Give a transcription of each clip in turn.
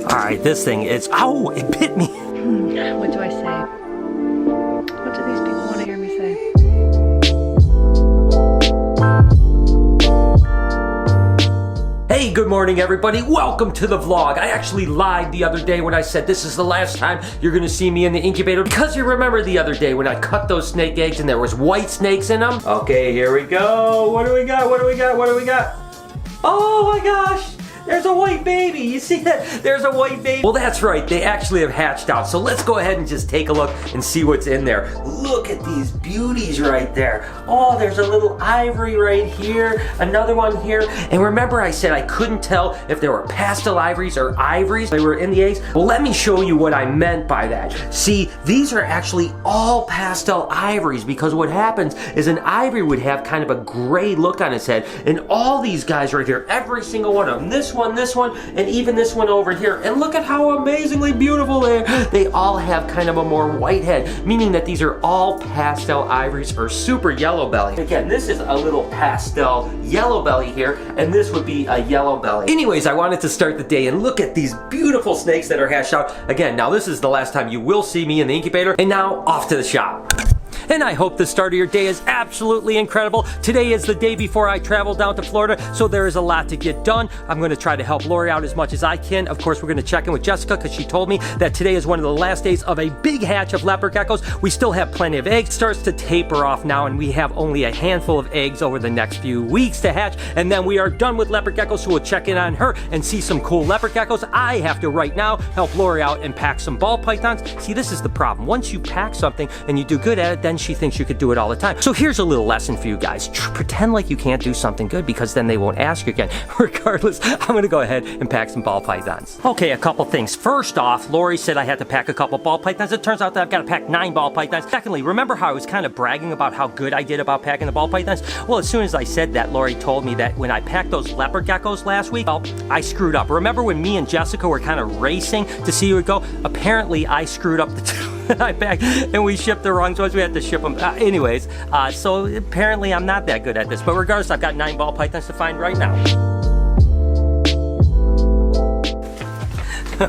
All right, this thing is, ow, it bit me. What do I say? What do these people want to hear me say? Hey, good morning everybody. Welcome to the vlog. I actually lied the other day when I said this is the last time you're gonna see me in the incubator, because you remember the other day when I cut those snake eggs and there was white snakes in them. Okay, here we go. What do we got? What do we got? What do we got? Oh my gosh. There's a white baby. You see that? There's a white baby. Well, that's right. They actually have hatched out. So let's go ahead and just take a look and see what's in there. Look at these beauties right there. Oh, there's a little ivory right here. Another one here. And remember I said I couldn't tell if there were pastel ivories or ivories. They were in the eggs. Well, let me show you what I meant by that. See, these are actually all pastel ivories, because what happens is an ivory would have kind of a gray look on its head. And all these guys right here, every single one of them, this one, and even this one over here. And look at how amazingly beautiful they are. They all have kind of a more white head, meaning that these are all pastel ivories or super yellow belly. Again, this is a little pastel yellow belly here, and this would be a yellow belly. Anyways, I wanted to start the day and look at these beautiful snakes that are hatched out. Again, now this is the last time you will see me in the incubator, and now off to the shop. And I hope the start of your day is absolutely incredible. Today is the day before I travel down to Florida, so there is a lot to get done. I'm going to try to help Lori out as much as I can. Of course, we're going to check in with Jessica, because she told me that today is one of the last days of a big hatch of leopard geckos. We still have plenty of eggs. It starts to taper off now, and we have only a handful of eggs over the next few weeks to hatch, and then we are done with leopard geckos, so we'll check in on her and see some cool leopard geckos. I have to right now help Lori out and pack some ball pythons. See, this is the problem. Once you pack something and you do good at it, then she thinks you could do it all the time. So here's a little lesson for you guys. Pretend like you can't do something good, because then they won't ask you again. Regardless, I'm gonna go ahead and pack some ball pythons. Okay, a couple things. First off, Lori said I had to pack a couple ball pythons. It turns out that I've got to pack 9 ball pythons. Secondly, remember how I was kind of bragging about how good I did about packing the ball pythons? Well, as soon as I said that, Lori told me that when I packed those leopard geckos last week, well, I screwed up. Remember when me and Jessica were kind of racing to see who would go? Apparently, I screwed up the two that I packed, and we shipped the wrong ones. We had to ship them. Anyways, so apparently I'm not that good at this. But regardless, I've got 9 ball pythons to find right now.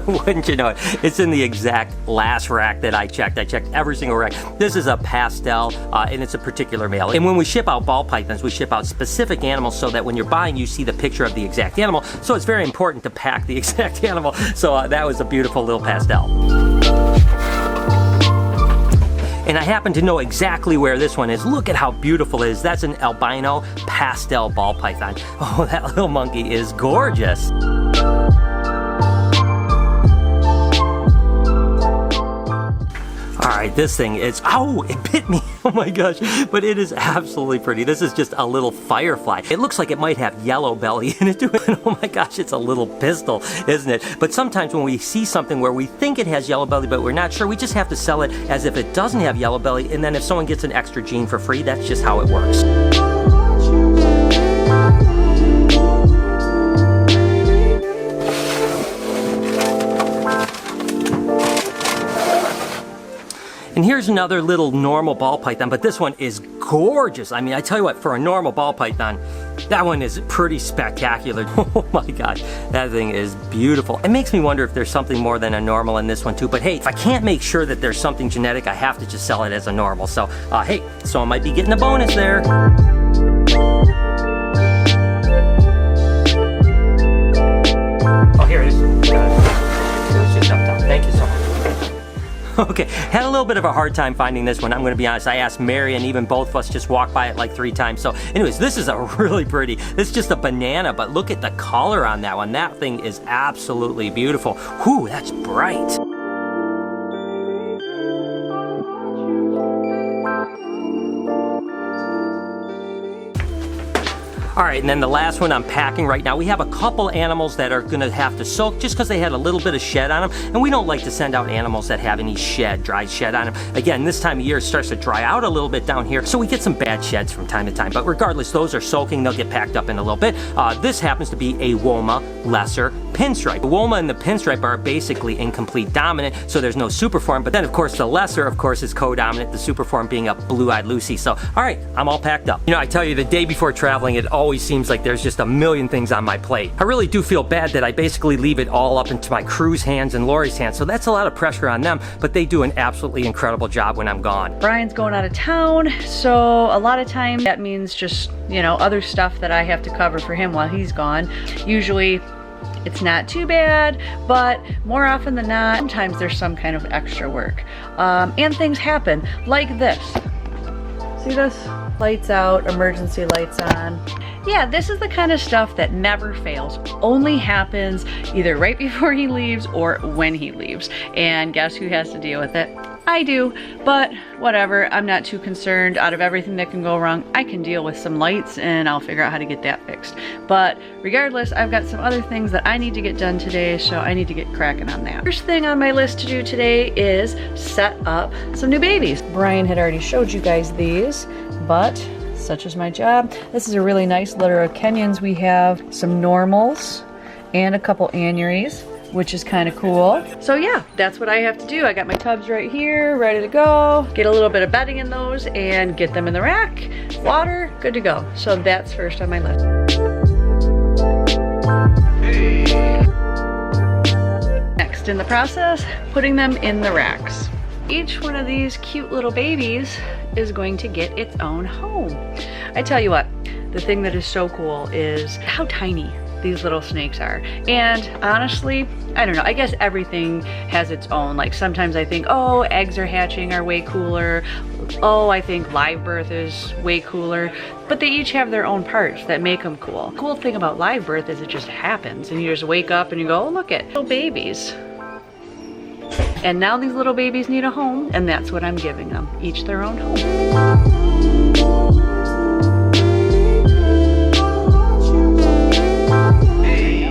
Wouldn't you know it? It's in the exact last rack that I checked. I checked every single rack. This is a pastel, and it's a particular male. And when we ship out ball pythons, we ship out specific animals so that when you're buying, you see the picture of the exact animal. So it's very important to pack the exact animal. So that was a beautiful little pastel. And I happen to know exactly where this one is. Look at how beautiful it is. That's an albino pastel ball python. Oh, that little monkey is gorgeous. All right, this thing is, oh, it bit me. Oh my gosh, but it is absolutely pretty. This is just a little firefly. It looks like it might have yellow belly in it too. Oh my gosh, it's a little pistol, isn't it? But sometimes when we see something where we think it has yellow belly, but we're not sure, we just have to sell it as if it doesn't have yellow belly. And then if someone gets an extra gene for free, that's just how it works. And here's another little normal ball python, but this one is gorgeous. I mean, I tell you what, for a normal ball python, that one is pretty spectacular. Oh my gosh, that thing is beautiful. It makes me wonder if there's something more than a normal in this one too. But hey, if I can't make sure that there's something genetic, I have to just sell it as a normal. So hey, someone might be getting a bonus there. Oh, here it is. It was just up top. Thank you so much. Okay, had a little bit of a hard time finding this one. I'm going to be honest. I asked Mary, and even both of us just walked by it like 3 times. So anyways, this is a really pretty. It's just a banana, but look at the color on that one. That thing is absolutely beautiful. Whew, that's bright. All right, and then the last one I'm packing right now. We have a couple animals that are gonna have to soak just because they had a little bit of shed on them, and we don't like to send out animals that have any shed, dry shed on them. Again, this time of year it starts to dry out a little bit down here, so we get some bad sheds from time to time. But regardless, those are soaking. They'll get packed up in a little bit. This happens to be a Woma lesser pinstripe. The Woma and the pinstripe are basically incomplete dominant, so there's no superform. But then, of course, the lesser, of course, is co-dominant, the superform being a blue-eyed Lucy. So, all right, I'm all packed up. You know, I tell you, the day before traveling, it always always seems like there's just a million things on my plate. I really do feel bad that I basically leave it all up into my crew's hands and Lori's hands, so that's a lot of pressure on them, but they do an absolutely incredible job when I'm gone. Brian's going out of town, so a lot of times that means just, you know, other stuff that I have to cover for him while he's gone. Usually it's not too bad, but more often than not, sometimes there's some kind of extra work. And things happen, like this. See this? Lights out, emergency lights on. Yeah, this is the kind of stuff that never fails. Only happens either right before he leaves or when he leaves. And guess who has to deal with it? I do, but whatever, I'm not too concerned. Out of everything that can go wrong, I can deal with some lights and I'll figure out how to get that fixed. But regardless, I've got some other things that I need to get done today, so I need to get cracking on that. First thing on my list to do today is set up some new babies. Brian had already showed you guys these, but such is my job. This is a really nice litter of Kenyans. We have some normals and a couple anuaries, which is kind of cool. So yeah, that's what I have to do. I got my tubs right here, ready to go. Get a little bit of bedding in those and get them in the rack. Water, good to go. So that's first on my list. Next in the process, putting them in the racks. Each one of these cute little babies is going to get its own home. I tell you what, the thing that is so cool is how tiny these little snakes are. And honestly, I don't know, I guess everything has its own. Like sometimes I think, oh, eggs are hatching are way cooler. Oh, I think live birth is way cooler. But they each have their own parts that make them cool. The cool thing about live birth is it just happens and you just wake up and you go, oh, look at little babies. And now these little babies need a home, and that's what I'm giving them, each their own home.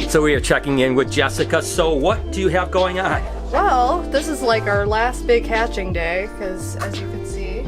So we are checking in with Jessica. So what do you have going on? Well, this is like our last big hatching day, because as you can see,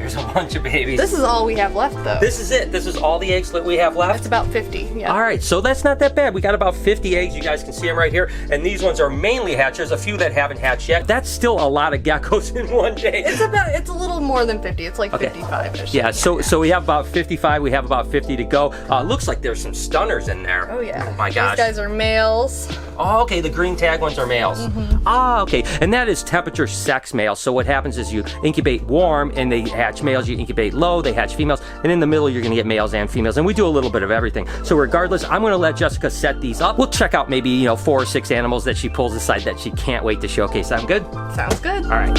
There's a bunch of babies. this is all we have left though. This is it. This is all the eggs that we have left. It's about 50, yeah. All right, so that's not that bad. We got about 50 eggs. You guys can see them right here. And these ones are mainly hatched. There's a few that haven't hatched yet. That's still a lot of geckos in one day. It's a little more than 50. It's like Okay. 55-ish. Yeah, so we have about 55. We have about 50 to go. Looks like there's some stunners in there. Oh yeah. Oh my gosh. These guys are males. Oh, okay, the green tag ones are males. Ah, okay, and that is temperature sex male. So what happens is you incubate warm and they hatch males, you incubate low, they hatch females, and in the middle you're gonna get males and females, and we do a little bit of everything. So regardless, I'm gonna let Jessica set these up. We'll check out maybe, 4 or 6 animals that she pulls aside that she can't wait to showcase. Sound good? Sounds good. All right.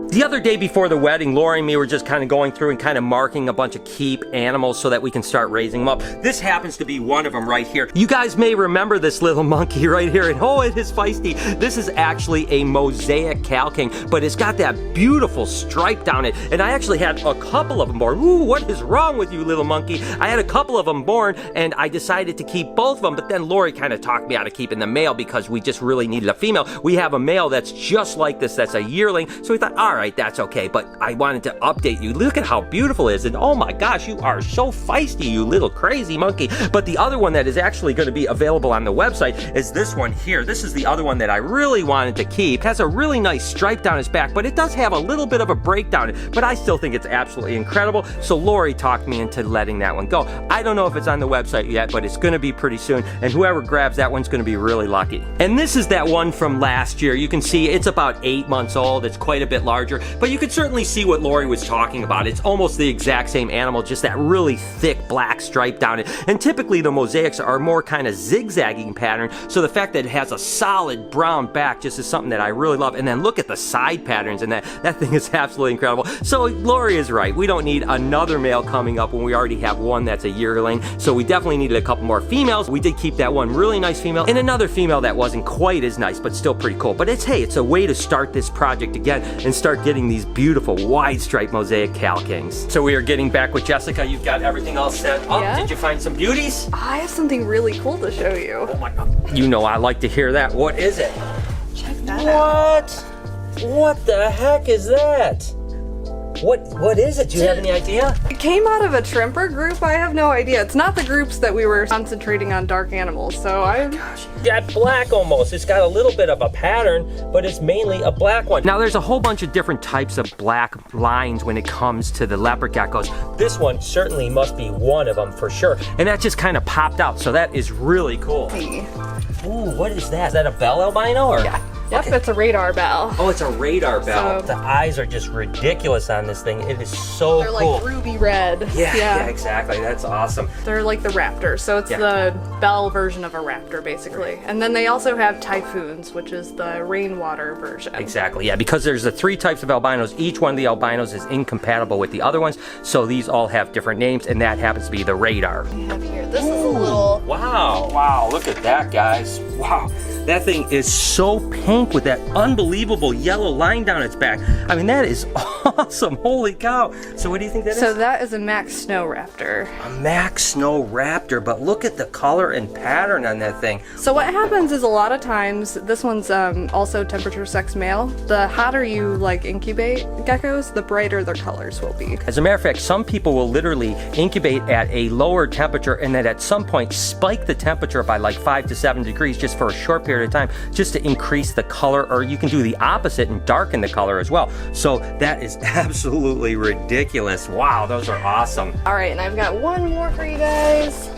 The other day before the wedding, Lori and me were just kind of going through and kind of marking a bunch of keep animals so that we can start raising them up. This happens to be one of them right here. You guys may remember this little monkey right here, and oh, it is feisty. This is actually a Mosaic Cal King, but it's got that beautiful stripe down it, and I actually had a couple of them born. Ooh, what is wrong with you, little monkey? I had a couple of them born, and I decided to keep both of them, but then Lori kind of talked me out of keeping the male because we just really needed a female. We have a male that's just like this, that's a yearling, so we thought, all right, that's okay, but I wanted to update you. Look at how beautiful it is, and oh my gosh, you are so feisty, you little crazy monkey. But the other one that is actually going to be available on the website is this one here. This is the other one that I really wanted to keep. It has a really nice stripe down its back, but it does have a little bit of a breakdown, but I still think it's absolutely incredible, so Lori talked me into letting that one go. I don't know if it's on the website yet, but it's going to be pretty soon, and whoever grabs that one's going to be really lucky. And this is that one from last year. You can see it's about 8 months old. It's quite a bit larger, but you could certainly see what Lori was talking about. It's almost the exact same animal, just that really thick black stripe down it. And typically the mosaics are more kind of zigzagging pattern, so the fact that it has a solid brown back just is something that I really love. And then look at the side patterns, and that thing is absolutely incredible. So Lori is right. We don't need another male coming up when we already have one that's a yearling. So we definitely needed a couple more females. We did keep that one really nice female and another female that wasn't quite as nice, but still pretty cool. But it's a way to start this project again and start getting these beautiful wide stripe Mosaic Cal Kings. So we are getting back with Jessica. You've got everything all set up. Yeah. Did you find some beauties? I have something really cool to show you. Oh my God. You know I like to hear that. What is it? Check that out. What the heck is that? What is it? Do you have any idea? It came out of a trimper group. I have no idea. It's not the groups that we were concentrating on dark animals. So Got black almost. It's got a little bit of a pattern, but it's mainly a black one. Now there's a whole bunch of different types of black lines when it comes to the leopard geckos. This one certainly must be one of them for sure. And that just kind of popped out, so that is really cool. Ooh, what is that? Is that a bell albino or? yeah. Yep, it's a radar bell. Oh, it's a radar bell. So- The eyes are just ridiculous on this thing. It is so They're cool. like ruby red. Yeah, exactly. That's awesome. They're like the raptor, so it's Yeah. the bell version of a raptor, basically. And then they also have typhoons, which is the rainwater version. Exactly, yeah, because there's the 3 types of albinos. Each one of the albinos is incompatible with the other ones, so these all have different names, and that happens to be the radar. We have here. This is a little. Wow, look at that, guys. Wow, that thing is so pink with that unbelievable yellow line down its back. I mean, that is awesome. Holy cow. So what do you think that is? So that is a Max Snow Raptor. A Max Snow Raptor, but look at the color and pattern on that thing. So what happens is a lot of times, this one's also temperature sex male. The hotter you like incubate geckos, the brighter their colors will be. As a matter of fact, some people will literally incubate at a lower temperature and then at some point spike the temperature by like 5 to 7 degrees just for a short period of time, just to increase the color, or you can do the opposite and darken the color as well. So that is absolutely ridiculous. Wow, those are awesome. All right, and I've got one more for you guys.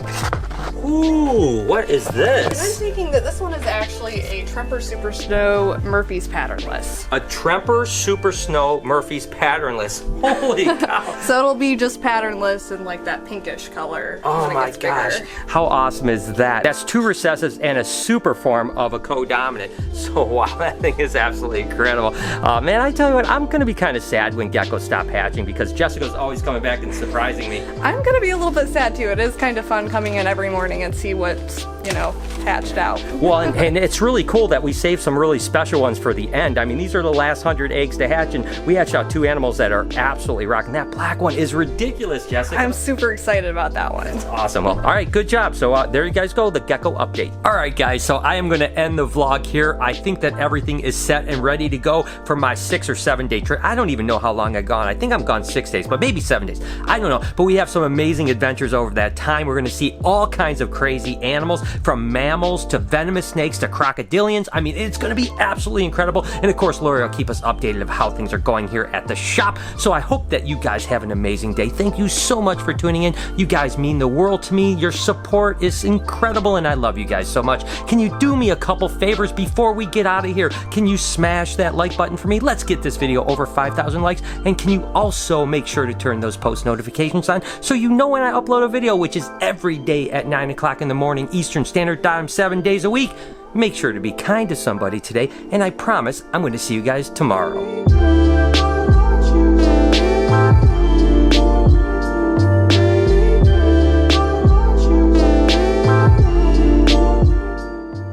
Ooh, what is And I'm this? thinking that this one is actually a Tremper Super Snow Murphy's patternless. A Tremper Super Snow Murphy's patternless. Holy cow. So it'll be just patternless and like that pinkish color. Oh when it my gets gosh, bigger. how awesome is that? That's 2 recessives and a super form of a co-dominant. So wow, that thing is absolutely incredible. Man, I tell you what, I'm gonna be kind of sad when geckos stop hatching because Jessica's always coming back and surprising me. I'm gonna be a little bit sad too. It is kind of fun coming in every morning and see what's, you know, hatched out. Well, and it's really cool that we saved some really special ones for the end. I mean, these are the last 100 eggs to hatch, and we hatched out 2 animals that are absolutely rocking. That black one is ridiculous, Jessica. I'm super excited about that one. Awesome. Well, all right, good job. So there you guys go, the gecko update. All right, guys, so I am going to end the vlog here. I think that everything is set and ready to go for my 6 or 7 day trip. I don't even know how long I've gone. I think I'm gone 6 days, but maybe 7 days. I don't know. But we have some amazing adventures over that time. We're going to see all kinds of crazy animals, from mammals to venomous snakes to crocodilians. I mean, it's going to be absolutely incredible. And of course, Lori will keep us updated of how things are going here at the shop. So I hope that you guys have an amazing day. Thank you so much for tuning in. You guys mean the world to me. Your support is incredible, and I love you guys so much. Can you do me a couple favors before we get out of here? Can you smash that like button for me? Let's get this video over 5,000 likes. And can you also make sure to turn those post notifications on so you know when I upload a video, which is every day at 9 o'clock in the morning Eastern Standard Time, 7 days a week. Make sure to be kind to somebody today, and I promise I'm going to see you guys tomorrow.